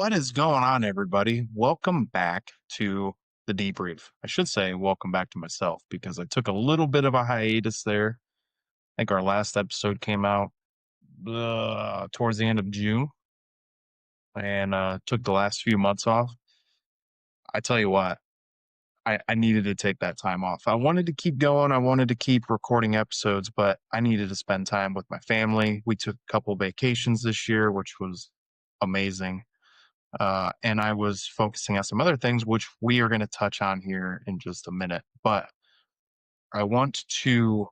What is going on, everybody? Welcome back to the debrief. I should say, welcome back to myself because I took a little bit of a hiatus there. I think our last episode came out towards the end of June and took the last few months off. I tell you what, I needed to take that time off. I wanted to keep going, I wanted to keep recording episodes, but I needed to spend time with my family. We took a couple vacations this year, which was amazing. And I was focusing on some other things, which we are going to touch on here in just a minute. But I want to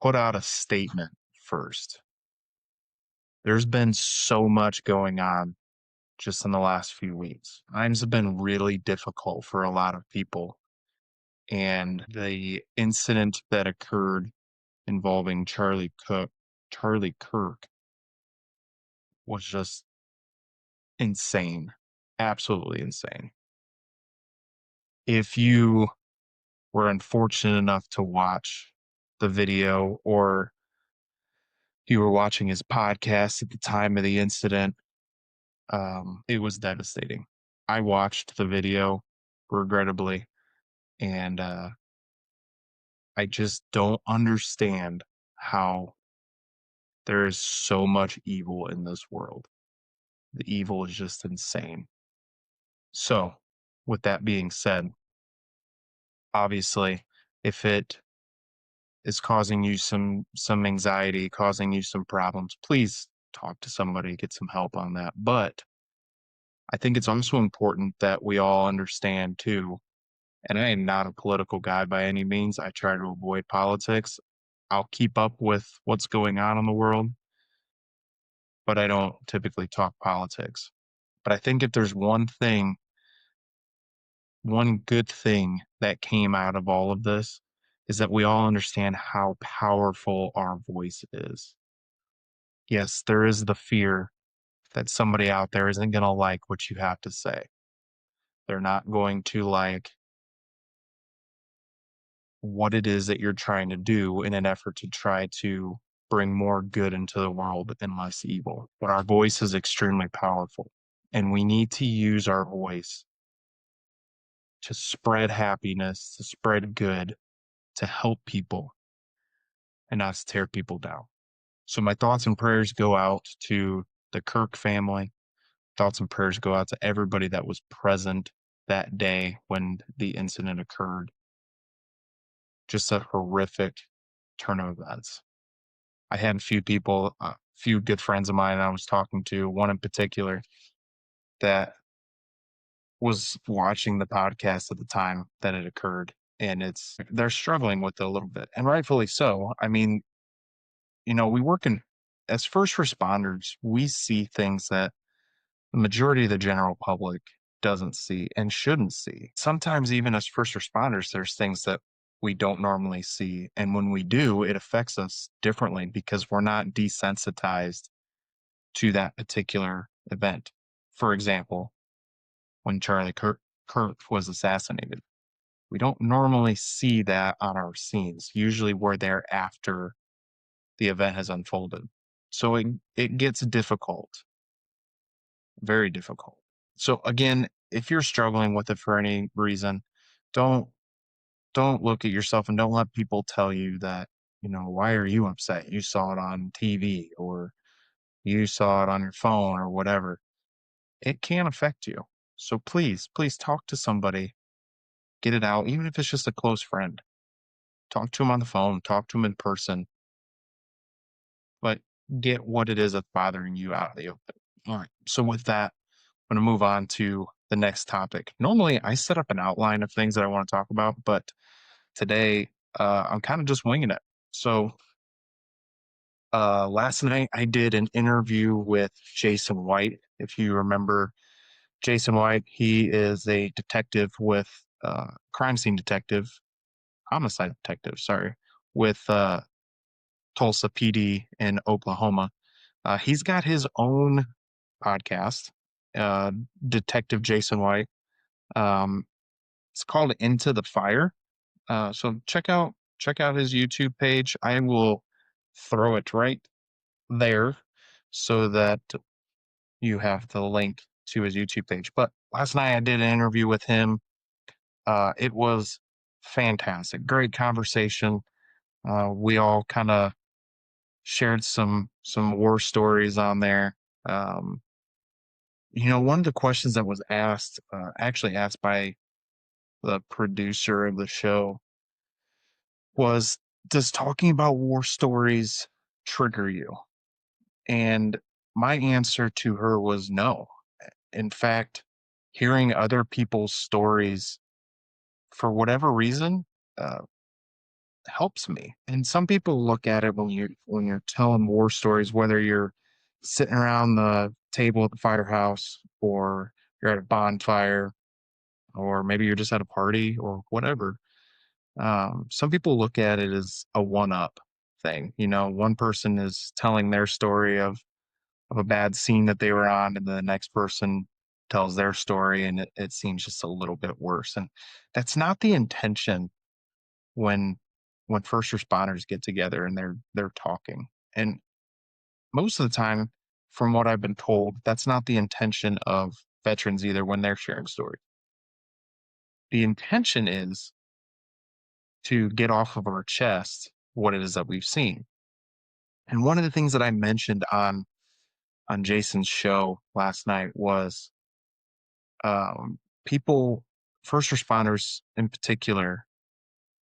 put out a statement first. There's been so much going on just in the last few weeks. Times have been really difficult for a lot of people. And the incident that occurred involving Charlie Kirk was just insane. Absolutely insane. If you were unfortunate enough to watch the video or you were watching his podcast at the time of the incident, it was devastating. I watched the video, regrettably, and I just don't understand how there is so much evil in this world. The evil is just insane. So, with that being said, obviously, if it is causing you some anxiety, causing you some problems, please talk to somebody, get some help on that. But I think it's also important that we all understand too, and I am not a political guy by any means. I try to avoid politics. I'll keep up with what's going on in the world, but I don't typically talk politics. But I think if there's one good thing that came out of all of this is that we all understand how powerful our voice is. Yes, there is the fear that somebody out there isn't going to like what you have to say. They're not going to like what it is that you're trying to do in an effort to try to bring more good into the world and less evil. But our voice is extremely powerful, and we need to use our voice to spread happiness, to spread good, to help people, and not to tear people down. So my thoughts and prayers go out to the Kirk family. Thoughts and prayers go out to everybody that was present that day when the incident occurred. Just a horrific turn of events. I had a few good friends of mine I was talking to, one in particular that was watching the podcast at the time that it occurred. And they're struggling with it a little bit, and rightfully so. I mean, we work as first responders, we see things that the majority of the general public doesn't see and shouldn't see. Sometimes, even as first responders, there's things that we don't normally see. And when we do, it affects us differently because we're not desensitized to that particular event. For example, when Kirk was assassinated, we don't normally see that on our scenes. Usually we're there after the event has unfolded. So it gets difficult, very difficult. So again, if you're struggling with it for any reason, don't don't look at yourself and don't let people tell you that, why are you upset? You saw it on TV or you saw it on your phone or whatever. It can affect you. So please talk to somebody, get it out, even if it's just a close friend. Talk to them on the phone, talk to them in person, but get what it is that's bothering you out of the open. All right. So with that, I'm going to move on to the next topic. Normally, I set up an outline of things that I want to talk about, but today I'm kind of just winging it. So last night I did an interview with Jason White. If you remember Jason White, he is a detective with crime scene detective, homicide detective, sorry, with Tulsa PD in Oklahoma. He's got his own podcast, uh, Detective Jason White. Um, it's called Into the Fire. So check out his YouTube page. I will throw it right there so that you have the link to his YouTube page. But last night I did an interview with him. It was fantastic, great conversation. We all kind of shared some war stories on there. Um, one of the questions that was asked, actually asked by the producer of the show, was, "Does talking about war stories trigger you?" And my answer to her was no. In fact, hearing other people's stories for whatever reason uh, helps me. And some people look at it when you're telling war stories, whether you're sitting around the table at the firehouse, or you're at a bonfire, or maybe you're just at a party or whatever. Some people look at it as a one-up thing. One person is telling their story of a bad scene that they were on, and the next person tells their story, and it seems just a little bit worse. And that's not the intention when first responders get together and they're talking. And most of the time, from what I've been told, that's not the intention of veterans either when they're sharing stories. The intention is to get off of our chest what it is that we've seen. And one of the things that I mentioned on Jason's show last night was, people, first responders in particular,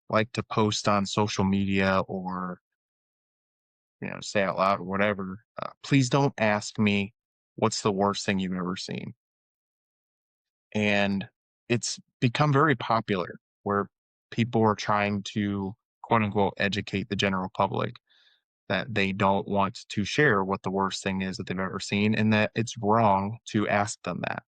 like to post on social media, or say out loud or whatever. Please don't ask me what's the worst thing you've ever seen. And it's become very popular where people are trying to, quote unquote, educate the general public that they don't want to share what the worst thing is that they've ever seen, and that it's wrong to ask them that.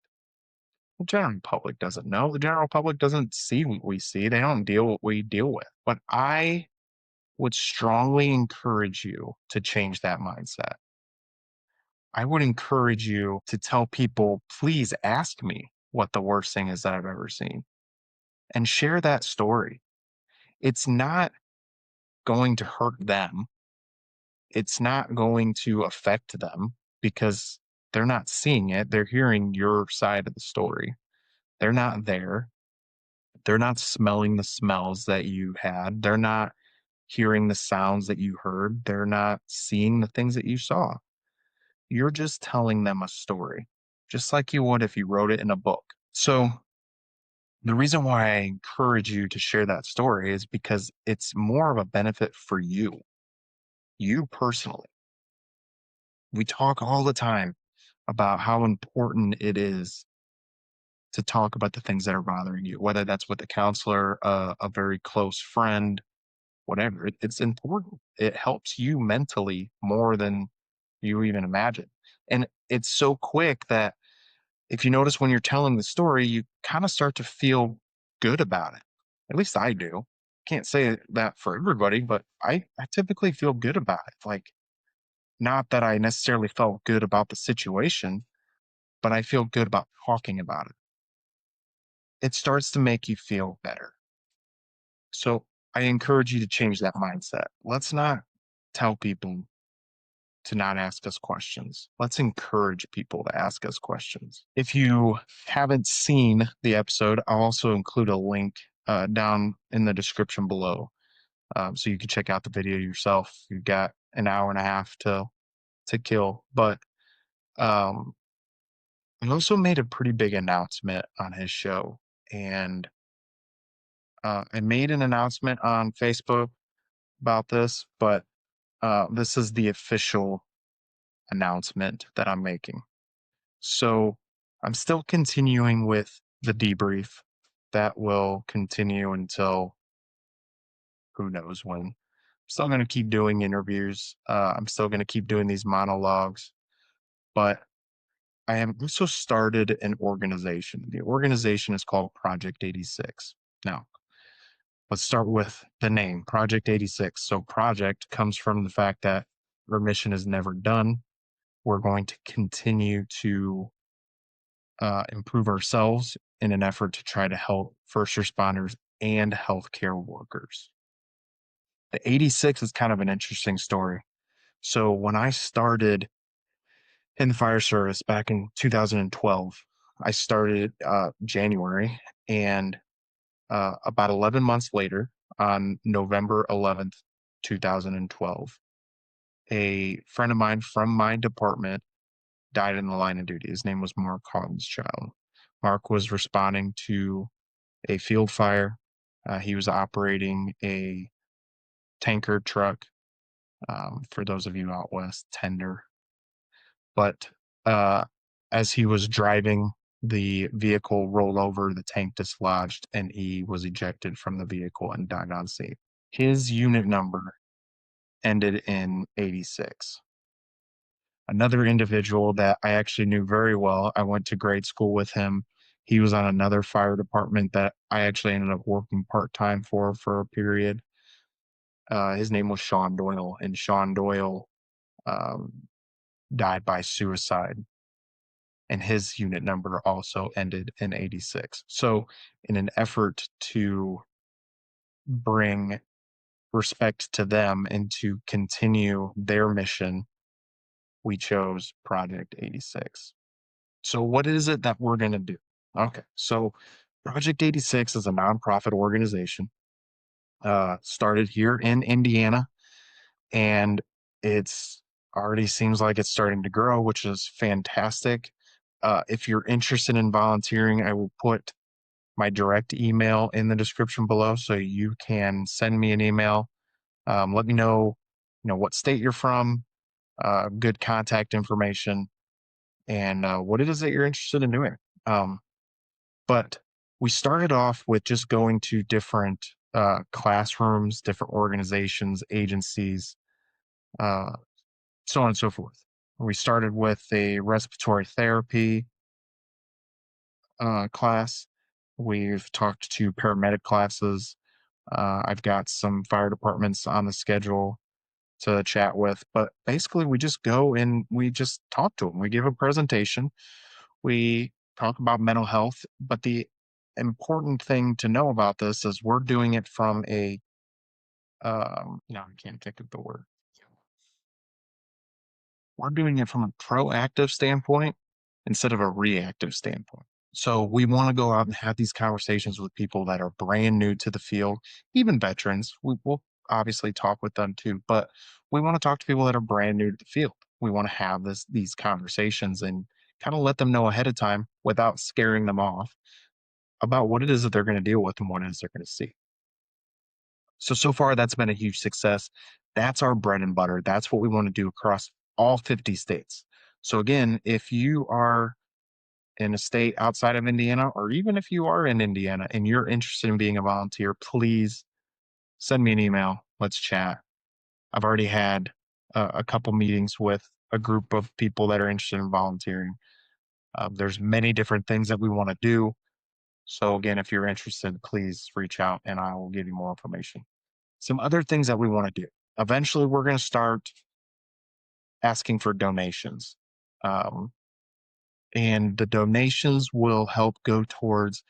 The general public doesn't know. The general public doesn't see what we see. They don't deal what we deal with. But I would strongly encourage you to change that mindset. I would encourage you to tell people, please ask me what the worst thing is that I've ever seen, and share that story. It's not going to hurt them. It's not going to affect them because they're not seeing it. They're hearing your side of the story. They're not there. They're not smelling the smells that you had. They're not hearing the sounds that you heard. They're not seeing the things that you saw. You're just telling them a story, just like you would if you wrote it in a book. So, the reason why I encourage you to share that story is because it's more of a benefit for you personally. We talk all the time about how important it is to talk about the things that are bothering you, whether that's with a counselor, a very close friend, whatever. It's important. It helps you mentally more than you even imagine. And it's so quick that if you notice when you're telling the story, you kind of start to feel good about it. At least I do. Can't say that for everybody, but I typically feel good about it. Like, not that I necessarily felt good about the situation, but I feel good about talking about it. It starts to make you feel better. So I encourage you to change that mindset. Let's not tell people to not ask us questions. Let's encourage people to ask us questions. If you haven't seen the episode, I'll also include a link down in the description below, so you can check out the video yourself. You've got an hour and a half to kill. But um, I also made a pretty big announcement on his show, and I made an announcement on Facebook about this, but this is the official announcement that I'm making. So I'm still continuing with the debrief. That will continue until who knows when. I'm still going to keep doing interviews. I'm still going to keep doing these monologues, but I have also started an organization. The organization is called Project 86. Now, let's start with the name, Project 86. So, project comes from the fact that remission is never done. We're going to continue to improve ourselves in an effort to try to help first responders and healthcare workers. The 86 is kind of an interesting story. So, when I started in the fire service back in 2012. I started January, and about 11 months later, on November 11th, 2012, a friend of mine from my department died in the line of duty. His name was Mark Child. Mark was responding to a field fire. He was operating a tanker truck, for those of you out west, tender. But uh, as he was driving, the vehicle rolled over, the tank dislodged, and he was ejected from the vehicle and died on scene. His unit number ended in 86. Another individual that I actually knew very well, I went to grade school with him. He was on another fire department that I actually ended up working part-time for a period. His name was Sean Doyle, and Sean Doyle um, died by suicide, and his unit number also ended in 86. So, in an effort to bring respect to them and to continue their mission, we chose Project 86. So, what is it that we're going to do? Okay, so Project 86 is a nonprofit organization, started here in Indiana, and it's already seems like it's starting to grow, which is fantastic. If you're interested in volunteering, I will put my direct email in the description below, so you can send me an email. Let me know, what state you're from, good contact information, and what it is that you're interested in doing. Um, but we started off with just going to different classrooms, different organizations, agencies, uh, so on and so forth. We started with a respiratory therapy class. We've talked to paramedic classes. I've got some fire departments on the schedule to chat with, but basically, we just go and we just talk to them. We give a presentation. We talk about mental health, but the important thing to know about this is we're doing it from a no, I can't think of the word. We're doing it from a proactive standpoint instead of a reactive standpoint. So we want to go out and have these conversations with people that are brand new to the field, even veterans. We will obviously talk with them too, but we want to talk to people that are brand new to the field. We want to have these conversations and kind of let them know ahead of time without scaring them off about what it is that they're going to deal with and what it is they're going to see. So far that's been a huge success. That's our bread and butter. That's what we want to do across all 50 states. So again, if you are in a state outside of Indiana, or even if you are in Indiana and you're interested in being a volunteer, please send me an email. Let's chat. I've already had a couple meetings with a group of people that are interested in volunteering. There's many different things that we want to do. So again, if you're interested, please reach out and I will give you more information. Some other things that we want to do. Eventually, we're going to start asking for donations. Um, and the donations will help go towards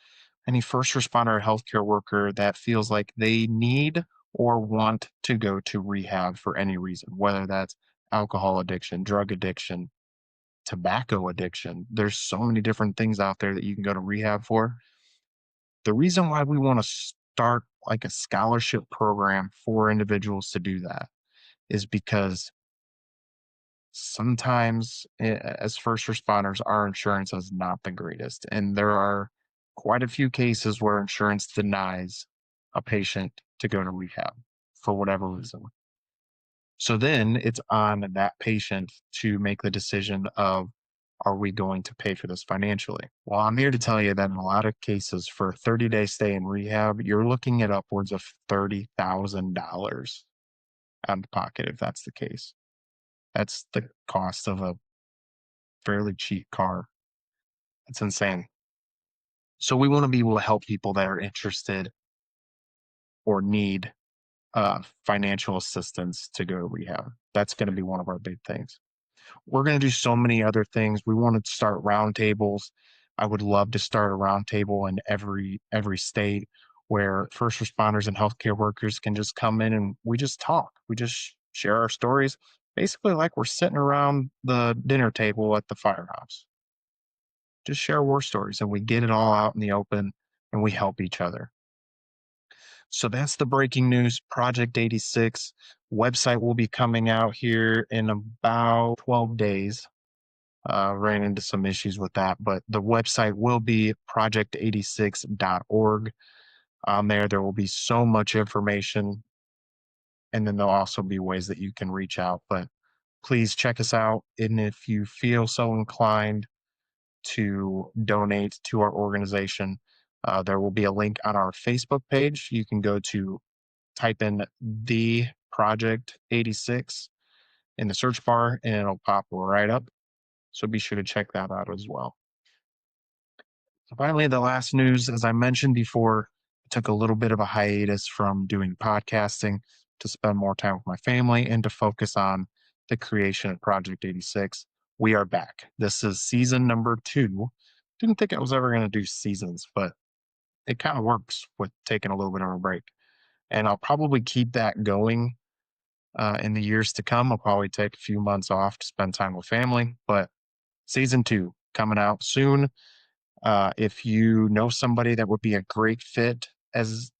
any first responder or healthcare worker that feels like they need or want to go to rehab for any reason, whether that's alcohol addiction, drug addiction, tobacco addiction. There's so many different things out there that you can go to rehab for. The reason why we want to start like a scholarship program for individuals to do that is because sometimes as first responders, our insurance is not the greatest. And there are quite a few cases where insurance denies a patient to go to rehab for whatever reason. So then it's on that patient to make the decision of, are we going to pay for this financially? Well, I'm here to tell you that in a lot of cases for a 30-day stay in rehab, you're looking at upwards of $30,000 out of pocket if that's the case. That's the cost of a fairly cheap car. It's insane. So we want to be able to help people that are interested or need financial assistance to go to rehab. That's going to be one of our big things. We're going to do so many other things. We want to start roundtables. I would love to start a roundtable in every state where first responders and healthcare workers can just come in and we just talk. We just share our stories. basically like we're sitting around the dinner table at the firehouse. Just share war stories and we get it all out in the open and we help each other. So that's the breaking news. Project 86 website will be coming out here in about 12 days. Ran into some issues with that, but the website will be project86.org. On there will be so much information, and then there'll also be ways that you can reach out. But please check us out. And if you feel so inclined to donate to our organization, there will be a link on our Facebook page. You can go to type in the Project 86 in the search bar, and it'll pop right up. So be sure to check that out as well. So finally, the last news, as I mentioned before, I took a little bit of a hiatus from doing podcasting to spend more time with my family and to focus on the creation of Project 86. We are back. This is season number 2. Didn't think I was ever going to do seasons, but it kind of works with taking a little bit of a break. And I'll probably keep that going in the years to come. I'll probably take a few months off to spend time with family, but season 2 coming out soon. If you know somebody that would be a great fit as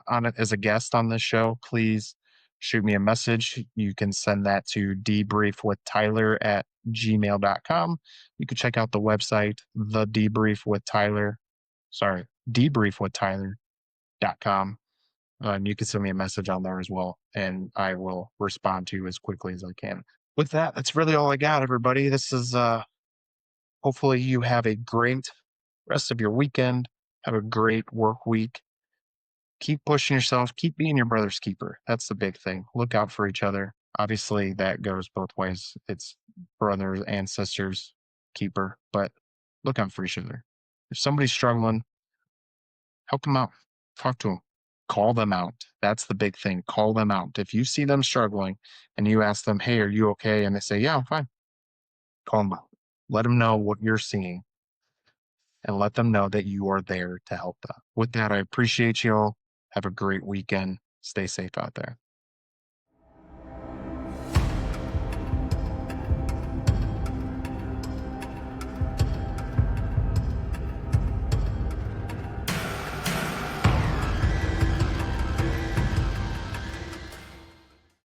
on it as a guest on this show, please shoot me a message. You can send that to debriefwithtyler@gmail.com. You can check out the website, the debrief with Tyler. Sorry, debriefwithtyler.com. And you can send me a message on there as well, and I will respond to you as quickly as I can. With that, that's really all I got, everybody. This is hopefully you have a great rest of your weekend. Have a great work week. Keep pushing yourself. Keep being your brother's keeper. That's the big thing. Look out for each other. Obviously, that goes both ways. It's brothers and sisters keeper, but look out for each other. If somebody's struggling, help them out. Talk to them. Call them out. That's the big thing. Call them out. If you see them struggling and you ask them, "Hey, are you okay?" and they say, "Yeah, I'm fine," call them out. Let them know what you're seeing and let them know that you are there to help them. With that, I appreciate you all. Have a great weekend. Stay safe out there.